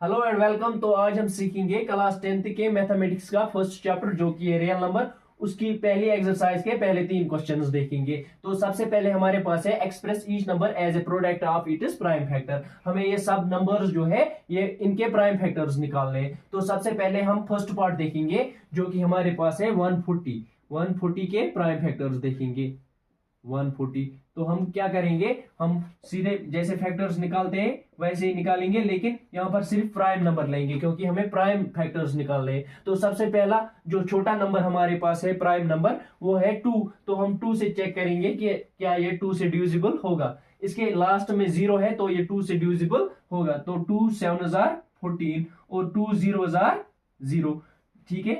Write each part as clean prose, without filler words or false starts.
Hello and welcome. तो आज हम सीखेंगे क्लास 10th के मैथमेटिक्स का फर्स्ट चैप्टर जो कि है रियल नंबर। उसकी पहली एक्सरसाइज के पहले 3 क्वेश्चंस देखेंगे। तो सबसे पहले हमारे पास है express each number as a product of its prime factor. हमें ये सब नंबर्स जो है ये इनके प्राइम फैक्टर्स निकालने हैं। तो सबसे पहले हम फर्स्ट पार्ट देखेंगे जो कि हमारे पास है 140 के प्राइम फैक्टर्स देखेंगे। 140। तो हम क्या करेंगे, हम सीधे जैसे फैक्टर्स निकालते हैं वैसे ही निकालेंगे, लेकिन यहाँ पर सिर्फ प्राइम नंबर लेंगे क्योंकि हमें प्राइम फैक्टर्स निकालने हैं। तो सबसे पहला जो छोटा नंबर हमारे पास है प्राइम नंबर वो है 2। तो हम 2 से चेक करेंगे कि क्या ये 2 से डिविजिबल होगा। इसके लास्ट में 0 है तो ये 2 से डिविजिबल होगा। तो 2 7 14 और 2 0 0। ठीक है।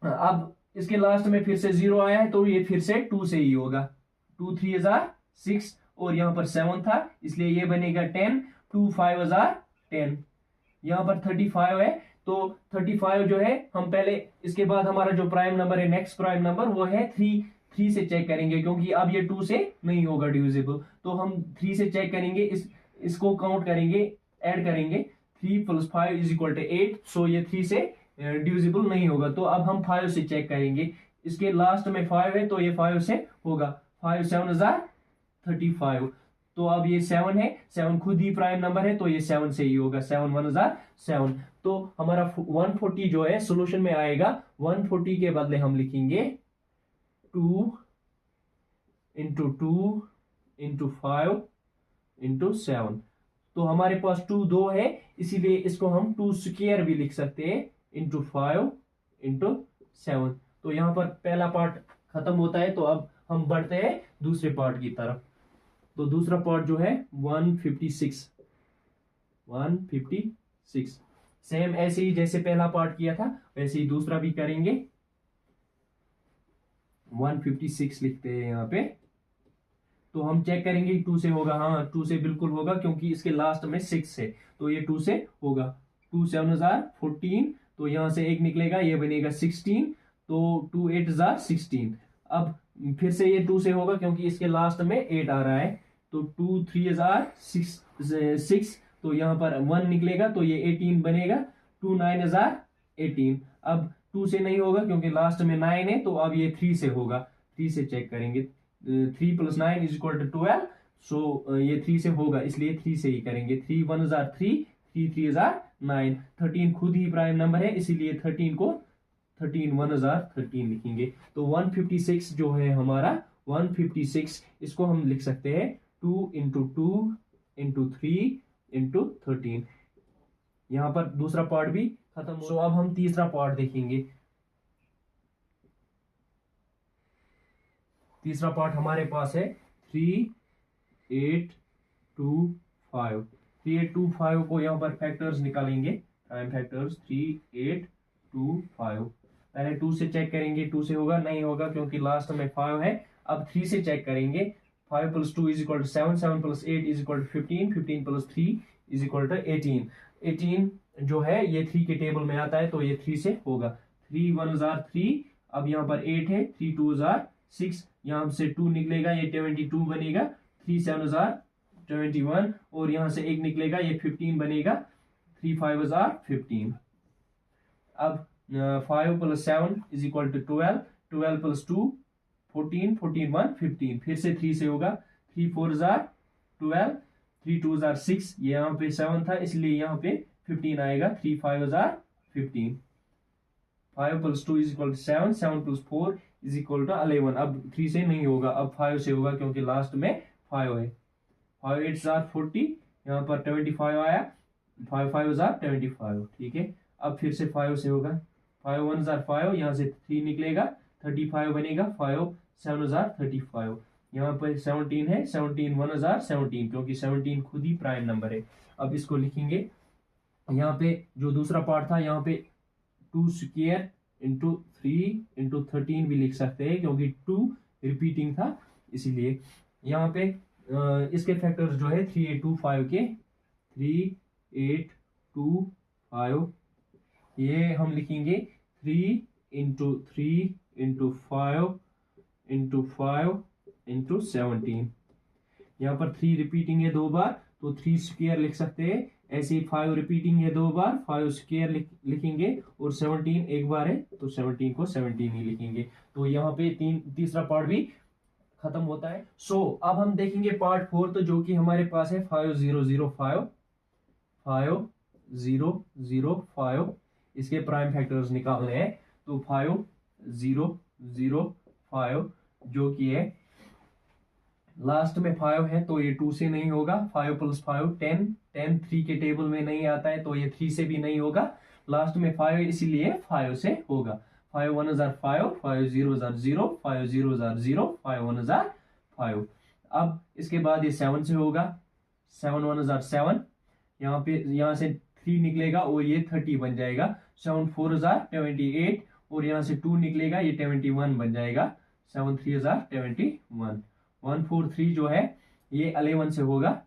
अब इसके लास्ट में फिर से 0 आया है तो ये फिर से 2 से ही होगा। 2 3 6 और यहाँ पर 7 था इसलिए ये बनेगा 10। 2 5 10। यहाँ पर 35 है तो 35 जो है हम पहले इसके बाद हमारा जो प्राइम नंबर है नेक्स्ट प्राइम नंबर वो है 3 से चेक करेंगे क्योंकि अब ये 2 से नहीं होगा डिविजिबल। तो हम 3 से चेक करेंगे, इसको काउंट करेंगे, ऐड करेंगे। 3 + 5 = 8। सो ये 3 से डिविजिबल नहीं होगा। तो अब हम 5 से चेक करेंगे। इसके लास्ट में 5 है तो ये 5 से होगा। 5 7 35। तो अब ये 7 है, 7 खुद ही प्राइम नंबर है तो ये 7 से ही होगा। 7 1 7। तो हमारा 140 जो है सॉल्यूशन में आएगा। 140 के बदले हम लिखेंगे 2 × 2 × 5 × 7। तो हमारे पास 2 2 है इसीलिए इसको हम 2 स्क्वायर भी लिख सकते हैं × 5 × 7। तो यहाँ पर पहला पार्ट खत्म होता है। तो अब हम बढ़ते हैं दूसरे पार्ट की तरफ। तो दूसरा पार्ट जो है 156। सेम ऐसे ही जैसे पहला पार्ट किया था वैसे ही दूसरा भी करेंगे। 156 लिखते हैं यहाँ पे। तो हम चेक करेंगे 2 से होगा। हाँ 2 से बिल्कुल होगा क्योंकि इसके लास्ट में 6 है तो ये 2 से होगा। 2 7 14। तो यहां से 1 निकलेगा ये बनेगा 16। तो 2 8 16। अब फिर से ये 2 से होगा क्योंकि इसके लास्ट में 8 आ रहा है। तो 2 3 6। तो यहां पर 1 निकलेगा तो ये 18 बनेगा। 2 9 18। अब 2 से नहीं होगा क्योंकि लास्ट में 9 है तो अब ये 3 से होगा। 3 से चेक करेंगे। 3 + 9 = 12। सो ये 3 से होगा इसलिए 3 से ही करेंगे। 3 1 3। 3 3 9। 13 खुद ही प्राइम नंबर है इसीलिए 13 को 13 1 13 लिखेंगे। तो 156 जो है हमारा 156 इसको हम लिख सकते हैं 2 × 2 × 3 × 13। यहां पर दूसरा पार्ट भी खत्म हो। सो अब हम तीसरा पार्ट देखेंगे। तीसरा पार्ट हमारे पास है 3 8 2 5। 3 8 2 5 को यहाँ पर फैक्टर्स निकालेंगे, प्राइम फैक्टर्स। 3 8 2 5। पहले 2 से चेक करेंगे। 2 से होगा नहीं होगा क्योंकि लास्ट में 5 है। अब 3 से चेक करेंगे। 5 + 2 = 7। 7 + 8 = 15। 15 + 3 = 18। 18 जो है ये 3 के टेबल में आता है तो ये 3 से होगा। 3 1 3। अब यहाँ पर 8 है। 3 2 6। यहाँ से 2 निकलेगा ये 22 बनेगा। 3 7 21 और यहां से 1 निकलेगा ये 15 बनेगा। 3 5 15। अब 5 + 7 = 12। 12 + 2 14। 14 1 15। फिर से 3 से होगा। 3 4 12। 3 2 6। ये यहाँ पे 7 था इसलिए यहाँ पे 15 आएगा। 3 5 15। 5 + 2 = 7। 7 + 4 = 11। अब 3 से नहीं होगा, अब 5 से होगा क्योंकि लास्ट में 5 है। 5 8 40। यहाँ पर 25 आया। 5 5 25। ठीक है। अब फिर से 5 से होगा। 5 1 5। यहाँ से 3 निकलेगा 35 बनेगा। 5 7 35। यहाँ पर 17 है। 17 1 17 क्योंकि 17 खुद ही प्राइम नंबर है। अब इसको लिखेंगे। यहाँ पे जो दूसरा पार्ट था यहाँ पे 2 स्क्वायर × 3 × 13 भी लिख सकते हैं क्योंकि 2 रिपीटिंग था इसीलिए। यहाँ पे इसके फैक्टर्स जो है 3 8 2 5 के 3 8 2 5 ये हम लिखेंगे 3 × 3 × 5 × 5 × 17। यहाँ पर 3 रिपीटिंग है 2 बार तो 3 स्क्वायर लिख सकते हैं। ऐसे ही 5 रिपीटिंग है 2 बार, 5 स्क्वायर लिखेंगे, और 17 एक बार है तो 17 को 17 ही लिखेंगे। तो यहाँ पे तीसरा पार्ट भी खत्म होता है। अब हम देखेंगे पार्ट 4, तो जो कि हमारे पास है 5005, 5005, इसके प्राइम फैक्टर्स निकालने हैं। तो 5005 जो कि है, लास्ट में 5 है तो ये 2 से नहीं होगा, 5 + 5 10, 10 3 के टेबल में नहीं आता है तो ये 3 से भी नहीं होगा, लास्ट में 5 इसीलिए 5 से होगा। 5 1 5, 5 0 0, 5 0 0, 5 1 5। अब इसके बाद ये 7 से होगा, 7 1 7, यहाँ से 3 निकलेगा और ये 30 बन जाएगा। 7 4 28, और यहाँ से 2 निकलेगा, ये 21 बन जाएगा। 7 3 21। 1 4 3 जो है ये 11 से होगा,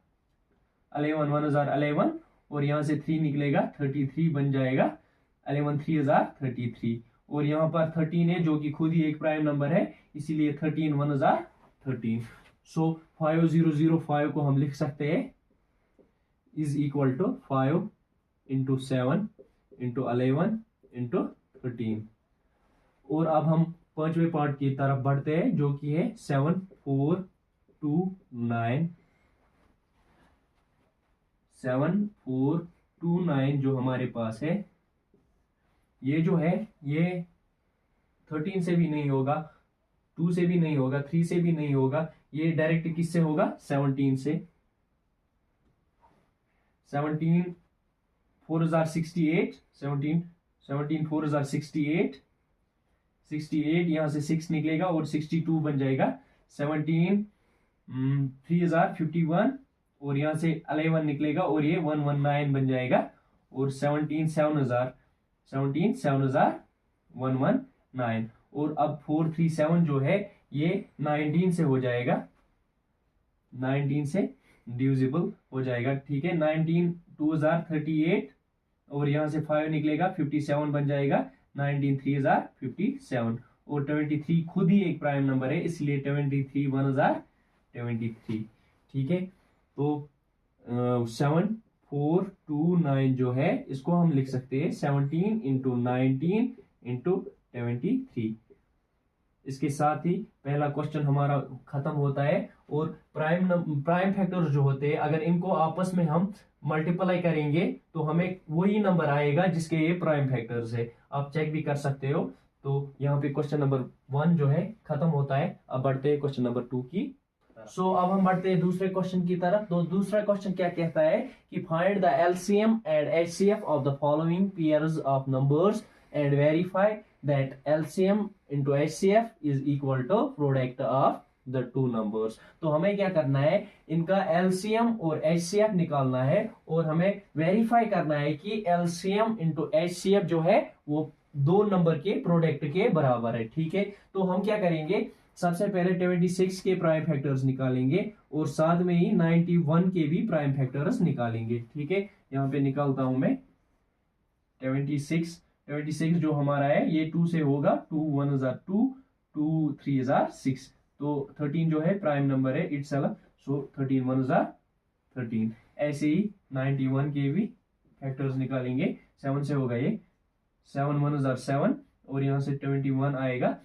11 1 11, और यहाँ से 3 निकलेगा, 33 बन जाएगा। 11 3 33, और यहाँ पर 13 है जो कि खुद ही एक प्राइम नंबर है, इसीलिए 13 1 13। 5005 को हम लिख सकते हैं is equal to 5 into 7 into 11 into 13। और अब हम पांचवें पार्ट की तरफ बढ़ते हैं जो कि है 7429। 7429 जो हमारे पास है, ये जो है ये 13 से भी नहीं होगा, 2 से भी नहीं होगा, 3 से भी नहीं होगा, ये डायरेक्ट किससे होगा, 17 से। 17 4 68, 17 4 68, 68 यहाँ से 6 निकलेगा और 62 बन जाएगा। 17 3 51, और यहाँ से 11 निकलेगा और ये 119 बन जाएगा। और 17 7 119, और अब 437 जो है ये 19 से हो जाएगा, 19 से डिविजिबल हो जाएगा, ठीक है। 19 2 38, और यहाँ से 5 निकलेगा, 57 बन जाएगा। 19 3 57, और 23 खुद ही एक प्राइम नंबर है, इसलिए 23 1 23, ठीक है। तो 7429 जो है इसको हम लिख सकते हैं 17 इंटू 19 इंटू 23। इसके साथ ही पहला क्वेश्चन हमारा खत्म होता है। और प्राइम फैक्टर्स जो होते हैं, अगर इनको आपस में हम मल्टीप्लाई करेंगे तो हमें वही नंबर आएगा जिसके ये प्राइम फैक्टर्स है। आप चेक भी कर सकते हो। तो यहाँ पे क्वेश्चन नंबर 1 जो है खत्म होता है। अब बढ़ते हैं क्वेश्चन नंबर 2 की। अब हम बढ़ते हैं दूसरे क्वेश्चन की तरफ। तो दूसरा क्वेश्चन क्या कहता है कि find the LCM and HCF of the following pairs of numbers and verify that LCM into HCF is equal to product of the two numbers. तो हमें क्या करना है, इनका एलसीएम और एचसीएफ निकालना है, और हमें वेरीफाई करना है कि एलसीएम इनटू एचसीएफ जो है वो दो नंबर के प्रोडक्ट के बराबर है, ठीक है। तो हम क्या करेंगे, सबसे पहले 26 के प्राइम फैक्टर्स निकालेंगे और साथ में ही 91 के भी प्राइम फैक्टर्स निकालेंगे, ठीक है। यहाँ पे निकालता हूं मैं 26 जो हमारा है ये 2 से होगा, 2 1 2, 2 3 6, तो 13 जो है प्राइम नंबर है इटसेल्फ, सो 13 1 13। ऐसे ही 91 के भी फैक्टर्स निकालेंगे, 7 से होगा ये, 7 1 7, और यहाँ से 21 आएगा,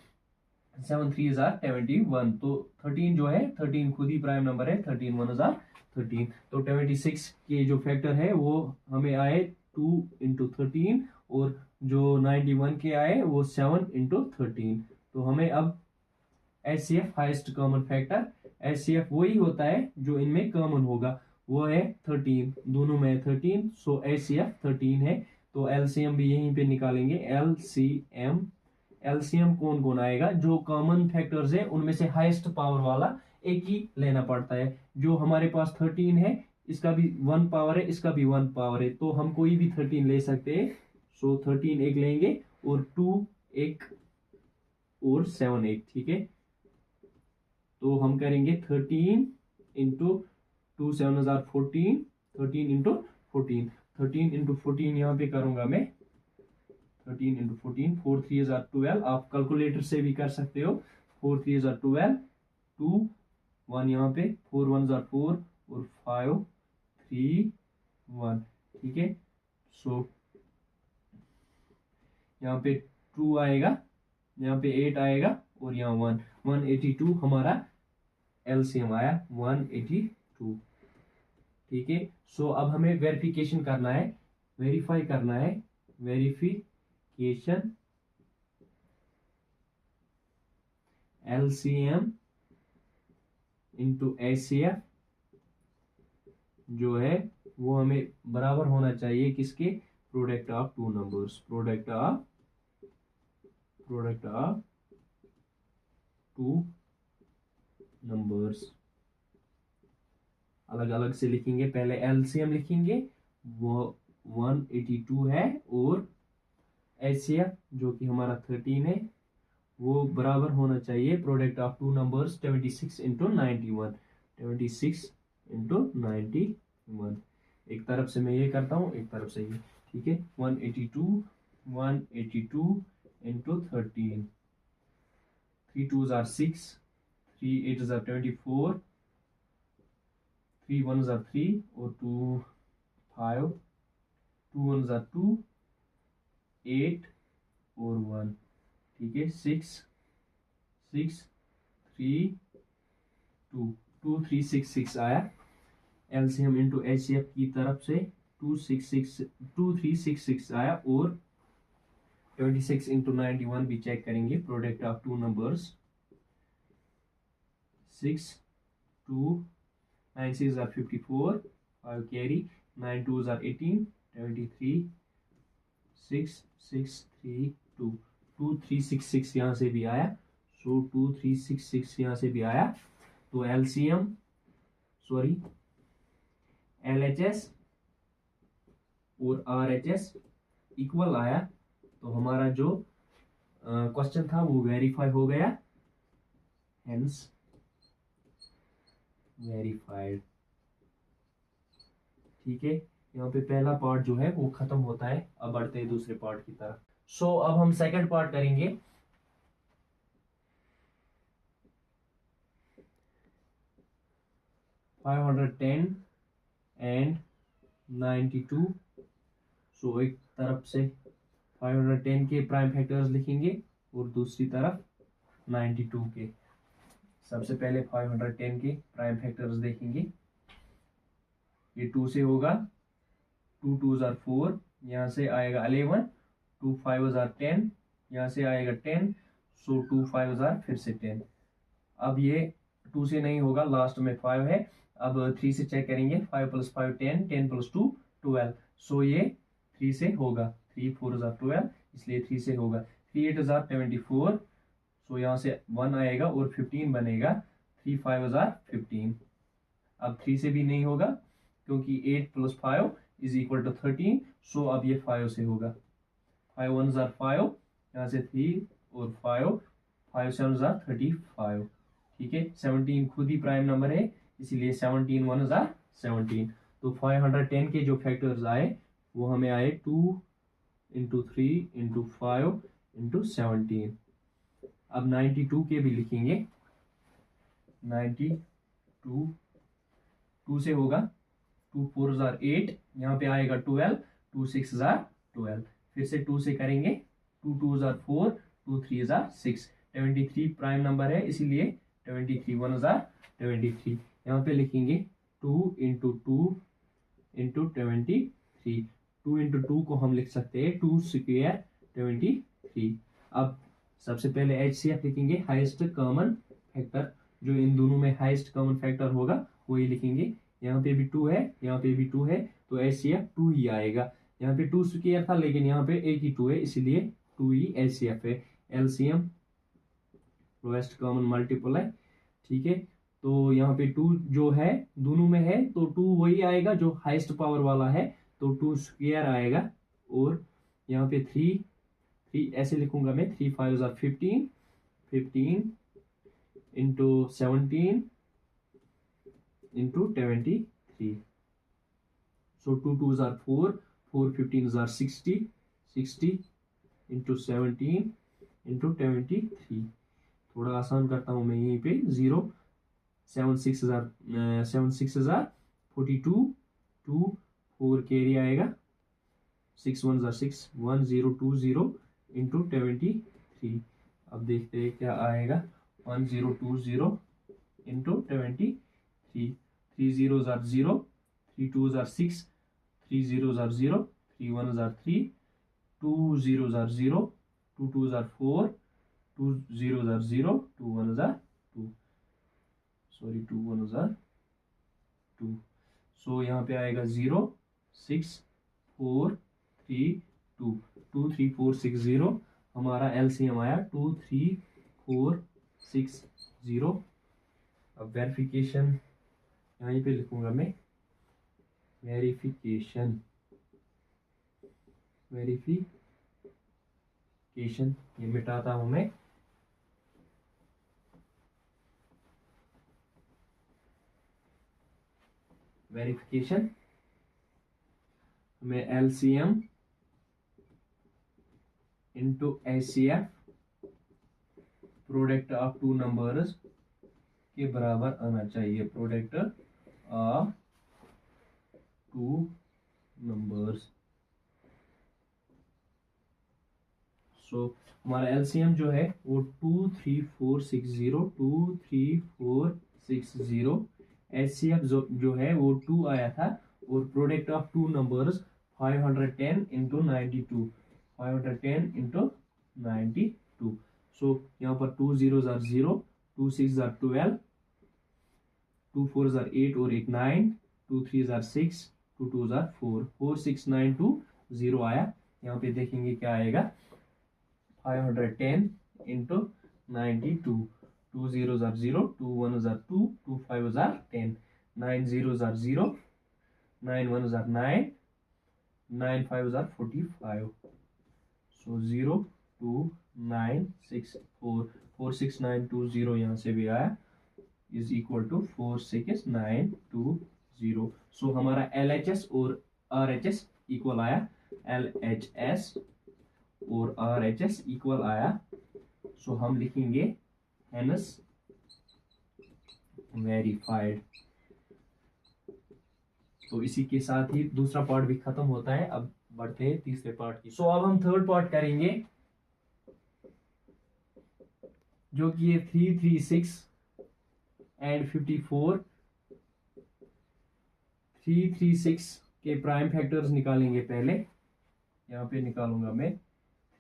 7 3 21। तो 13 जो है 13 खुद ही प्राइम नंबर है, 13 1 13। तो 26 के जो फैक्टर है वो हमें आए 2 इंटू 13, और जो 91 के आए वो 7 इंटू 13। तो हमें अब HCF highest common factor, HCF वही होता है जो इनमें कॉमन होगा, वो है 13, दोनों में 13, सो एचसीएफ 13 है। तो एलसीएम भी यहीं पे निकालेंगे, एलसीएम कौन कौन आएगा, जो कॉमन फैक्टर्स है उनमें से हाईएस्ट पावर वाला एक ही लेना पड़ता है। जो हमारे पास 13 है इसका भी 1 पावर है, इसका भी 1 पावर है, तो हम कोई भी 13 ले सकते हैं। सो 13 एक लेंगे, और 2 एक, और 7 एक, ठीक है। तो हम करेंगे 13 इंटू 2 7 14, 13 इंटू 14, 13 इंटू 14 यहाँ पे करूंगा मैं, 13 इंटू 14, 4 3 12। आप कैलकुलेटर से भी कर सकते हो, 4 3 12, 2 1 यहाँ पे, 4 1 4, और 5 3 1। ठीक है। सो यहाँ पे 2 आएगा, यहाँ पे 8 आएगा और यहाँ 1, 182 हमारा एलसीएम आया 182। ठीक है। सो अब हमें वेरिफिकेशन करना है, वेरीफाई करना है, वेरिफिकेशन एलसीएम इंटू एचसीएफ जो है वो हमें बराबर होना चाहिए किसके, product of two numbers, product of two numbers. अलग अलग से लिखेंगे, पहले एलसीएम लिखेंगे वो 182 है और एचसीएफ जो कि हमारा 13 है वो बराबर होना चाहिए product of two numbers 26 into 91, 26 into 91। एक तरफ से मैं ये करता हूँ, एक तरफ से ये, ठीक है। 182 into 13, 3 2s are 6, 3 8s are 24, 3 1s are 3 और 2 5, 2 1s are 2, 8 और 1, ठीक है। 6 6 3 2 2 3 6 6 आया। एलसीएम इंटू एचसीएफ की तरफ से 2366 आया और 26 इंटू 91 भी चेक करेंगे, product of two numbers 6 2 9 6 are 54, 5 carry, 9 2s are 18, 23 6 6 3 2 2 3 6 6 यहाँ से भी आया। सो 2 3 6 6 यहाँ से भी आया। तो एलसीएम सॉरी एलएचएस और आरएचएस इक्वल आया। तो हमारा जो क्वेश्चन था वो वेरीफाई हो गया, हेंस वेरीफाइड। ठीक है। यहाँ पे पहला पार्ट जो है वो खत्म होता है। अब बढ़ते हैं दूसरे पार्ट की तरफ। सो अब हम सेकंड पार्ट करेंगे। $510 एंड 92। सो एक तरफ से 510 के प्राइम फैक्टर्स लिखेंगे और दूसरी तरफ 92 के। सबसे पहले 510 के प्राइम फैक्टर्स देखेंगे। ये 2 से होगा, 2 2s are 4, यहाँ से आएगा 11, 2 5s are 10, यहाँ से आएगा 10, सो 2 5s are फिर से 10। अब ये 2 से नहीं होगा, लास्ट में 5 है। अब 3 से चेक करेंगे, 5 + 5 10, 10 + 2 12, सो ये 3 से होगा, 3 4s are 12, इसलिए 3 से होगा। 3 8s are 24, सो यहाँ से 1 आएगा और 15 बनेगा, 3 5s are 15। अब 3 से भी नहीं होगा क्योंकि 8 + 5 = 13, सो अब ये 5 से होगा। 5 1s are 5, यहाँ से 3 और 5 7s are 35। ठीक है। 17 खुद ही प्राइम नंबर है, इसीलिए 17 1s are 17। तो 510 के जो फैक्टर्स आए वो हमें आए 2 × 3 × 5 × 17। अब 92 के भी लिखेंगे। 92 2 से होगा, 2 4s are 8, यहाँ पे आएगा 12, 2 6s are 12, फिर से 2 से करेंगे, 2 2s are 4, 2 3s are 6। 23 prime number है, इसीलिए 23 1s are 23। यहाँ पे लिखेंगे 2 × 2 × 23। 2 × 2 को हम लिख सकते हैं 2 स्क्वायर 23। अब सबसे पहले एचसीएफ लिखेंगे, हाईएस्ट कॉमन फैक्टर। जो इन दोनों में हाईएस्ट कॉमन फैक्टर होगा वही लिखेंगे। यहाँ पे भी 2 है, यहाँ पे भी 2 है, तो एचसीएफ 2 ही आएगा। यहाँ पे 2 स्क्वायर था लेकिन यहाँ पे एक ही 2 है, इसलिए 2 ही एचसीएफ है। LCM lowest common multiple. ठीक है। तो यहाँ पे 2 जो है दोनों में है, तो 2 वही आएगा जो हाईएस्ट पावर वाला है, तो 2 स्क्वायर आएगा। और यहाँ पे 3 ऐसे लिखूंगा मैं, 3 5s are 15, 15 × 17 × 23। So 2 2s are 4, 4 15s are 60, 60 × 17 × 23। थोड़ा आसान करता हूँ मैं यहीं पे, 0 7 6s are 42, 2 4 कैरी आएगा, 6 1 6, 1020 इंटू 23। अब देखते हैं क्या आएगा, 1020 इंटू 23। 3 0 0, 3 2 6, 3 0 0, 3 1 3, 2 0 0, 2 2 4, 2 0 0, 2 1 2, सॉरी 2 1 2। सो यहाँ पे आएगा 0 6 4 3 2, 2 3 4 6 0। हमारा एलसीएम आया 2 3 4 6 0। अब वेरिफिकेशन यहीं पे लिखूंगा मैं, वेरिफिकेशन ये मिटाता हूं मैं। वेरिफिकेशन में LCM into HCF product of two numbers के बराबर आना चाहिए, प्रोडक्ट ऑफ टू नंबर्स। सो हमारा एलसीएम जो है वो 2 3 4 6 0, 2 3 4 6 0। एचसीएफ जो है वो 2 आया था, और product of two numbers 510 into 92, 510 into 92। सो यहाँ पर 2 0 0, 2 6 12, 2 4 8 और 1 9, 2 3 6, 2 2 4, 4 6 9 2 0 आया। यहाँ पे देखेंगे क्या आएगा, 510 इंटू 92, 2 0 0, 2 1 2, 2 5 10, 9 0 0, 9 1 9, 9 5 45। सो 0 2 9 6 4, 4 6 9 2 0 यहाँ से भी आया, इज इक्वल टू 4 6 9 2 0। सो हमारा LHS और RHS इक्वल आया, LHS और RHS इक्वल आया। सो हम लिखेंगे हेनस वेरीफाइड। तो इसी के साथ ही दूसरा पार्ट भी खत्म होता है। अब बढ़ते हैं तीसरे पार्ट की। सो अब हम थर्ड पार्ट करेंगे, जो कि है 336 एंड 54। 336 के प्राइम फैक्टर्स निकालेंगे पहले। यहाँ पे निकालूंगा मैं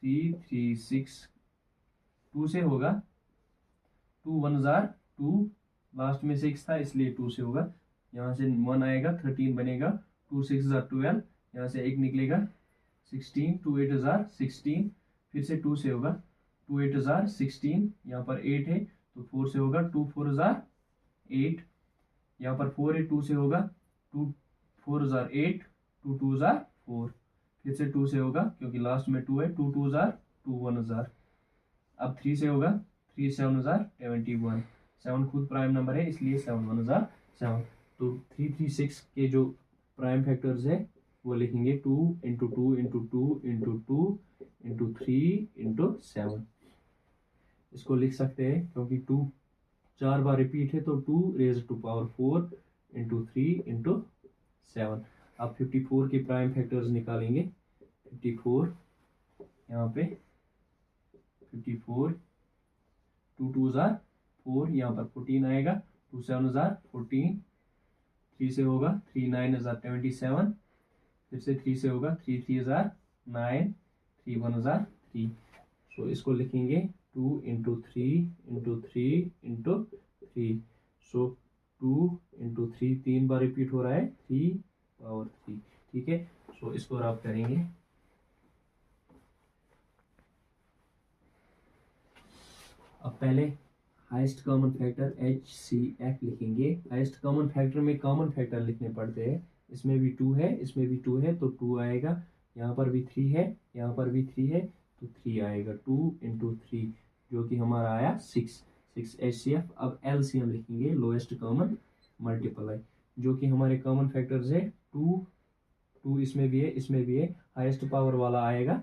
336, 2 से होगा, 2 1 2, लास्ट में 6 था इसलिए 2 से होगा। यहाँ से 1 आएगा, 13 बनेगा, 2 6 12, यहाँ से 1 निकलेगा, 16, 2 8 16, फिर से 2 से होगा, 2 8 16, यहाँ पर 8 है तो 4 से होगा, 2 4 8, यहाँ पर 4 है, 2 से होगा, 2 4 8, 2 2 4, फिर से 2 से होगा क्योंकि लास्ट में 2 है, 2 2 2 1। अब 3 से होगा, 3 7 71, 7 खुद प्राइम नंबर है इसलिए 7 1 7। तो 336 के जो प्राइम फैक्टर्स है वो लिखेंगे 2 into 2 into 2 into 2 into 3 into 7। इसको लिख सकते हैं क्योंकि 2 4 बार रिपीट है तो 2 raise to power 4 into 3 into 7। अब 54 के प्राइम फैक्टर्स निकालेंगे। 54 यहाँ पे 54, 2 2 4, यहाँ पर 14 आएगा, 2 7 14, 3 से होगा, 3 9 27, फिर से 3 से होगा, 3 3 9, 3 1 3। सो इसको लिखेंगे 2 इंटू 3 इंटू 3 इंटू 3। सो 2 इंटू 3 3 बार रिपीट हो रहा है, 3 पावर 3। ठीक है, सो इसको रब करेंगे। अब पहले हाईएस्ट कॉमन फैक्टर HCF लिखेंगे। हाईएस्ट कॉमन फैक्टर में कॉमन फैक्टर लिखने पड़ते हैं। इसमें भी 2 है, इसमें भी 2 है तो 2 आएगा, यहाँ पर भी 3 है, यहाँ पर भी 3 है तो 3 आएगा। 2 इंटू 3 जो कि हमारा आया 6 HCF। अब LCM लिखेंगे, लोएस्ट कॉमन मल्टीप्लाई, जो कि हमारे कॉमन फैक्टर्स है 2 इसमें भी है, इसमें भी है, हाईएस्ट पावर वाला आएगा।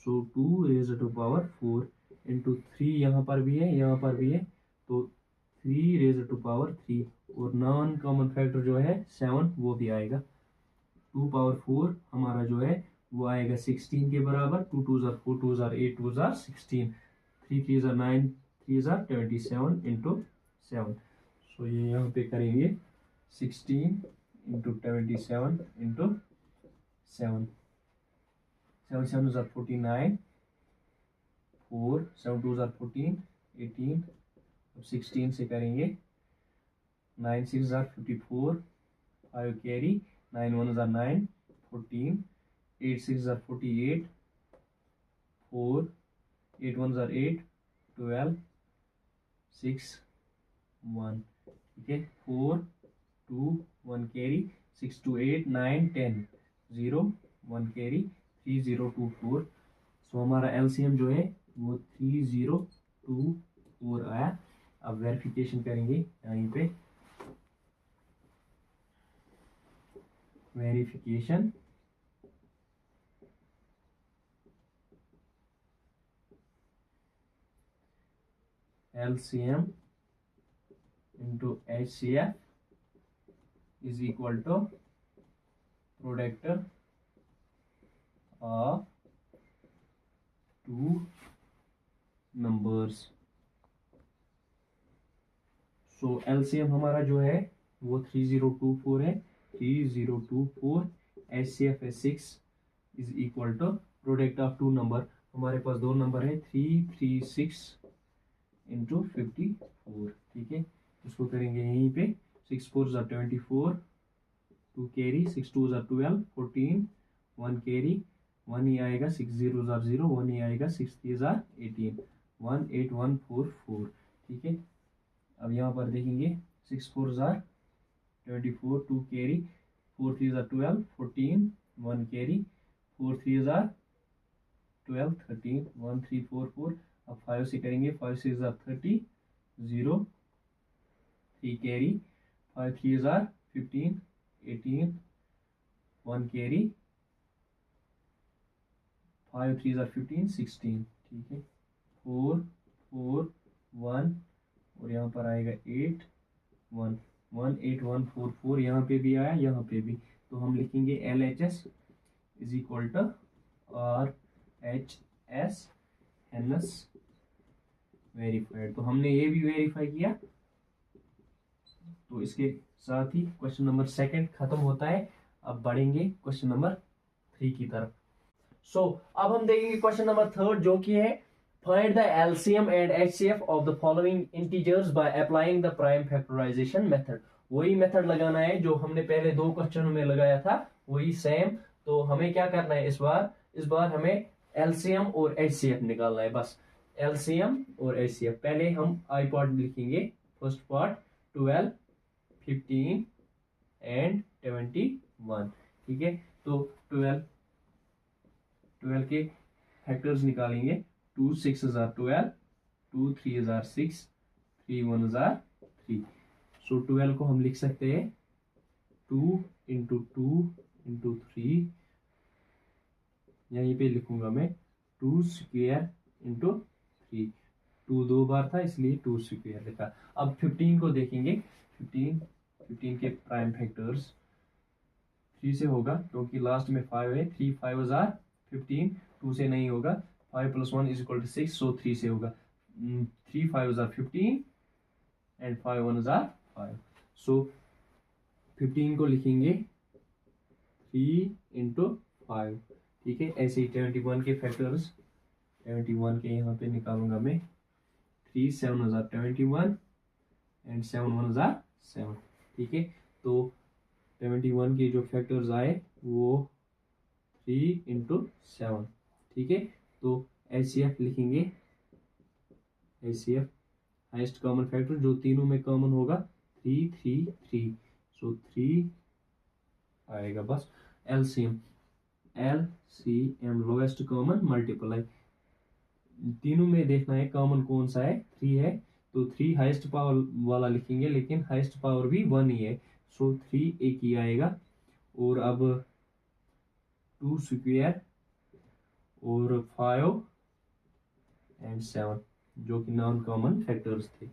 सो 2 रेज टू पावर 4 इंटू 3 यहाँ पर भी है, यहाँ पर भी है तो 3 रेज टू पावर 3। और नॉन कॉमन फैक्टर जो है 7 वो भी आएगा। 2 पावर 4 हमारा जो है वो आएगा 16 के बराबर। 2 2 ज़ार 4, 2 ज़ार 8, 2 ज़ार 16, 3 3 ज़ार 9, 3 ज़ार 27 इंटू 7। सो ये यहाँ पे करेंगे 16 इंटू 27 इंटू 7, 7 7 ज़ार 49, 4 7 2 ज़ार 14, 18। अब 16 से करेंगे 9 6 ज़ार 54, 5 कैरी, 9 1 ज़ार 9, 14, 8 6 ज़ार 48, 4 8 1 ज़ार 8, 12, 6 1। ठीक है, 4 2 1 कैरी, 6 2 8 9 10 0 1 कैरी, 3 0 2 4। सो हमारा एलसीएम जो है वो 3024 आया। अब वेरिफिकेशन करेंगे यहीं पे, verification. LCM into HCF is equal to product of two numbers. So LCM हमारा जो है वो 3024 है, 3024। HCF है 6 is equal to product of two number। हमारे पास दो नंबर है 336 इंटू 54। ठीक है, उसको करेंगे यहीं पे। 6 4 ज़ार 24, 2 कैरी, 6 2 ज़ार 12, 14, 1 कैरी, 1 ही आएगा, 6 0 ज़ार 0, 1 ही आएगा, 6 3 ज़ार 18, 1 8 1 4 4। ठीक है, अब यहाँ पर देखेंगे 6 4 ज़ार 24, 2 कैरी, 4 3 ज़ार 12, 14, 1 कैरी, 4 3 ज़ार 12, 13, 1 3 4 4। अब 5 से करेंगे, 5 6 ज़ार 30, 0 3 कैरी, 5 3 ज़ार 15, 18, 1 कैरी, 5 3 ज़ार 15, 16। ठीक है, 4 4 1 और यहाँ पर आएगा 8 1 1 8 1 4 4। यहाँ पे भी आया, यहाँ पे भी। तो हम लिखेंगे LHS is equal to RHS NS verified. तो हमने ये भी वेरीफाई किया। तो इसके साथ ही क्वेश्चन नंबर 2 खत्म होता है। अब बढ़ेंगे क्वेश्चन नंबर 3 की तरफ। अब हम देखेंगे क्वेश्चन नंबर 3 जो कि है find the LCM and HCF of the following integers by applying the prime factorization method. वही मेथड लगाना है जो हमने पहले 2 क्वेश्चनों में लगाया था, वही सेम। तो हमें क्या करना है इस बार हमें LCM और HCF निकालना है, बस LCM और HCF। पहले हम आई पार्ट लिखेंगे। First part 12 15 and 21। ठीक है, तो 12 के फैक्टर्स निकालेंगे। 2 6 ज़ार 12, 2 3 ज़ार 6, 3 1 ज़ार 3। सो 12 को हम लिख सकते हैं 2 इंटू 2 इंटू 3। यहीं पे लिखूंगा मैं 2 स्क्वेयर इंटू 3। 2 2 बार था इसलिए 2 स्क्वेयर लिखा। अब 15 को देखेंगे। 15 के प्राइम फैक्टर्स 3 से होगा क्योंकि लास्ट में 5 है। 3 5 ज़ार 15, 2 से नहीं होगा। 5 + 1 इज इक्वल टू 6, सो 3 से होगा। 3 5 ज़ार 15 एंड 5 1 ज़ार 5। सो 15 को लिखेंगे 3 इंटू 5। ठीक है, ऐसे ही 71 के फैक्टर्स 71 के यहाँ पे निकालूंगा मैं। 3 7 ज़ार 21 एंड 7 1 ज़ार 7। ठीक है, तो 71 के जो फैक्टर्स आए वो 3 इंटू 7। ठीक है, तो HCF लिखेंगे। HCF हाइस्ट कॉमन फैक्टर जो तीनों में कॉमन होगा 3 3 3। सो 3 आएगा बस। LCM lowest common multiply. तीनों में देखना है कॉमन कौन सा है, 3 है। तो 3 हाइस्ट पावर वाला लिखेंगे, लेकिन हाइस्ट पावर भी 1 ही है। सो 3 एक ही आएगा। और अब 2 स्क्वायर और 5 एंड 7 जो कि नॉन कॉमन फैक्टर्स थे।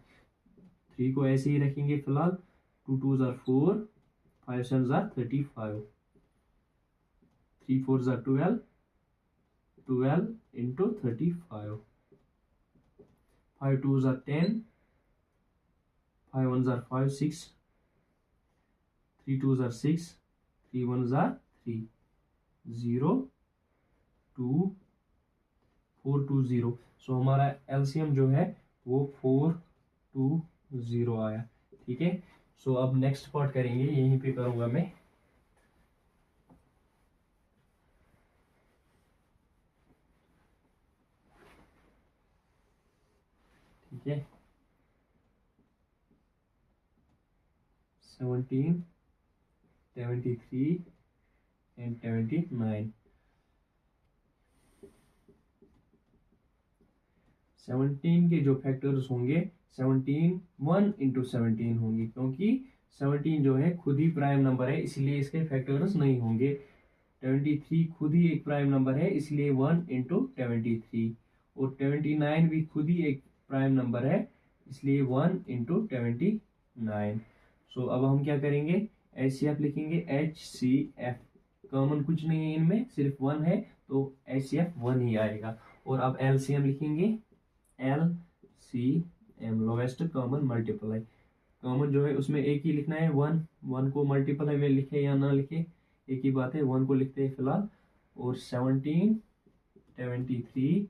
3 को ऐसे ही रखेंगे फिलहाल। 2 2 ज़ार 4, 5 7 ज़ार 35। 3 4 ज़ा 12, 12 into 35, 5 2 ज़ा 10, 5 1 ज़ा 5 6, 3 2 ज़ा 6, 3 1 ज़ा 3, 0 2 4 2 0। सो हमारा एलसीएम जो है वो 4 2 0 आया। ठीक है, सो अब नेक्स्ट पार्ट करेंगे, यहीं पे करूंगा मैं। ठीक है, 17 73 एंड 79। 17 के जो फैक्टर्स होंगे 17 1 इंटू 17 होंगे, क्योंकि 17 जो है खुद ही प्राइम नंबर है, इसलिए इसके फैक्टर्स नहीं होंगे। 73 खुद ही एक प्राइम नंबर है, इसलिए 1 इंटू 73, और 79 भी खुद ही एक प्राइम नंबर है, इसलिए 1 इंटू 79। सो अब हम क्या करेंगे, HCF लिखेंगे, HCF कॉमन कुछ नहीं है इनमें, सिर्फ 1 है, तो HCF 1 ही आएगा। और अब LCM लिखेंगे, LCM lowest common multiply, common जो है उसमें एक ही लिखना है, 1 1 को मल्टीप्लाई में लिखे या ना लिखे एक ही बात है, 1 को लिखते हैं फिलहाल। और 17 73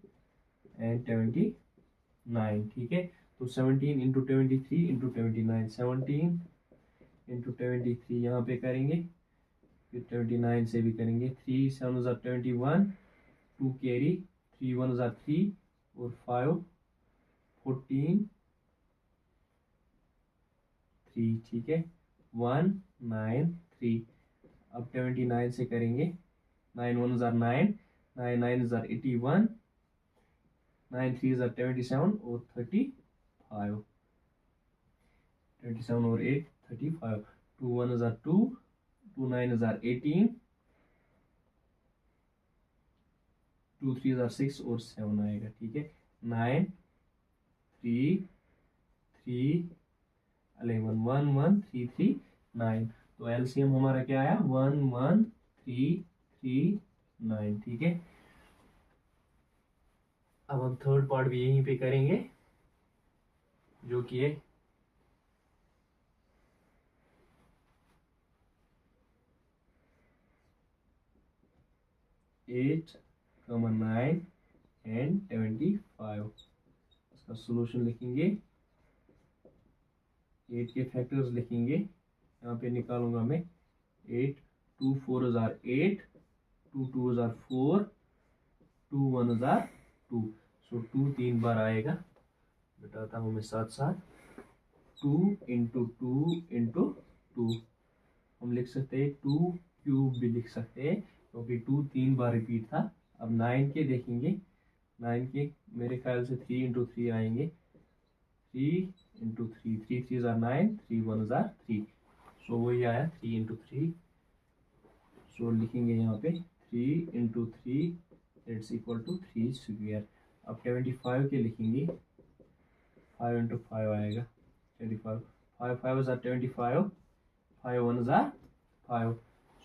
एंड 79। ठीक है, तो 17 इंटू 23 इंटू 29, 17 इंटू 23 यहाँ पे करेंगे, फिर 29 से भी करेंगे। 3 7 ज़ा 21, 2 कैरी, 3 1 ज़ा 3, और 5 14 3। ठीक है, 1 9 3। अब 79 से करेंगे, 9 1 ज़ा 9, 9 9 ज़ा 81, 9 3 ज़ा 27 और 35, 27 और 8 35, 2 1 ज़ा 2, 2 9 ज़ा 18, 2 3 ज़ा 6 और 7 आएगा। ठीक है, 9 3 3 11 1 1 3 3 9। तो एलसीएम हमारा क्या आया, 1 1 3 3 9। ठीक है, अब हम थर्ड पार्ट भी यहीं पे करेंगे, जो कि है 8 9 एंड 75। इसका सोल्यूशन लिखेंगे, 8 के फैक्टर्स लिखेंगे, यहाँ पे निकालूंगा मैं। 8 2 4 ज़ार 8, 2 2 ज़ार 4, 2 1 ज़ार 2। सो 2 3 बार आएगा, बताता हूँ मैं साथ साथ। 2 इंटू 2 इंटू 2, हम लिख सकते हैं 2 क्यूब भी लिख सकते हैं, क्योंकि 2 3 बार रिपीट था। अब 9 के देखेंगे, 9 के मेरे ख्याल से 3 इंटू 3 आएंगे, 3 इंटू 3, 3 3 ज़ार 9, 3 1 ज़ार 3। सो वही आया 3 इंटू 3। सो लिखेंगे यहाँ पे 3 into 3 it's equal to 3 square. अब 75 के लिखेंगे, 5 इंटू 5 आएगा 25, 5 5 ज़ार 25, 5 1 ज़ार 5।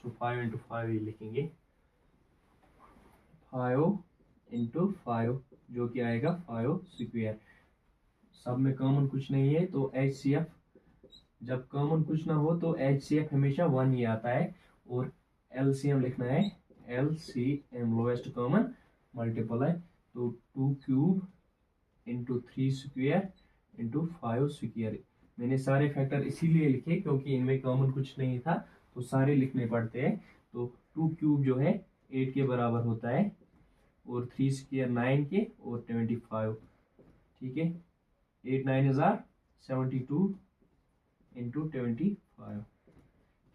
सो 5 इंटू 5 ही लिखेंगे, 5 इंटू 5 जो कि आएगा 5 स्क्वायर। सब में कॉमन कुछ नहीं है, तो HCF, जब कॉमन कुछ ना हो तो HCF हमेशा 1 ही आता है। और LCM लिखना है, LCM लोवेस्ट कॉमन मल्टीप्लाई, तो 2 cube into 3 square into 5 square. मैंने सारे फैक्टर इसीलिए लिखे क्योंकि इनमें कॉमन कुछ नहीं था, तो सारे लिखने पड़ते हैं। तो 2 क्यूब जो है 8 के बराबर होता है, और 3 स्क्वायर 9 के, और 25। ठीक है, 8 9 ज़ार 72 इंटू 25।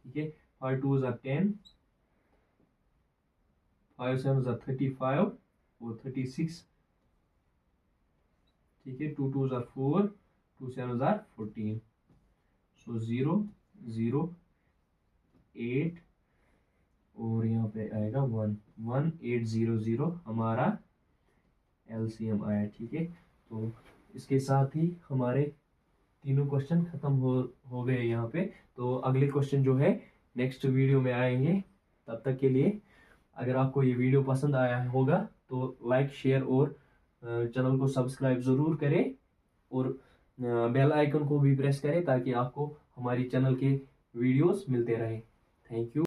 ठीक है, 5 2 ज़ार 10, 5 7 ज़ार 35 और 36। ठीक है, 2 2 ज़ार 4, 2 7 ज़ार 14। सो 0 0 8, और यहाँ पे आएगा 1 1 8 0 0 हमारा LCM आया। ठीक है, तो इसके साथ ही हमारे तीनों क्वेश्चन खत्म हो गए यहाँ पे। तो अगले क्वेश्चन जो है नेक्स्ट वीडियो में आएंगे, तब तक के लिए अगर आपको ये वीडियो पसंद आया होगा तो लाइक, शेयर और चैनल को सब्सक्राइब ज़रूर करें और बेल आइकन को भी प्रेस करें ताकि आपको हमारी चैनल के वीडियोस मिलते रहे। Thank you.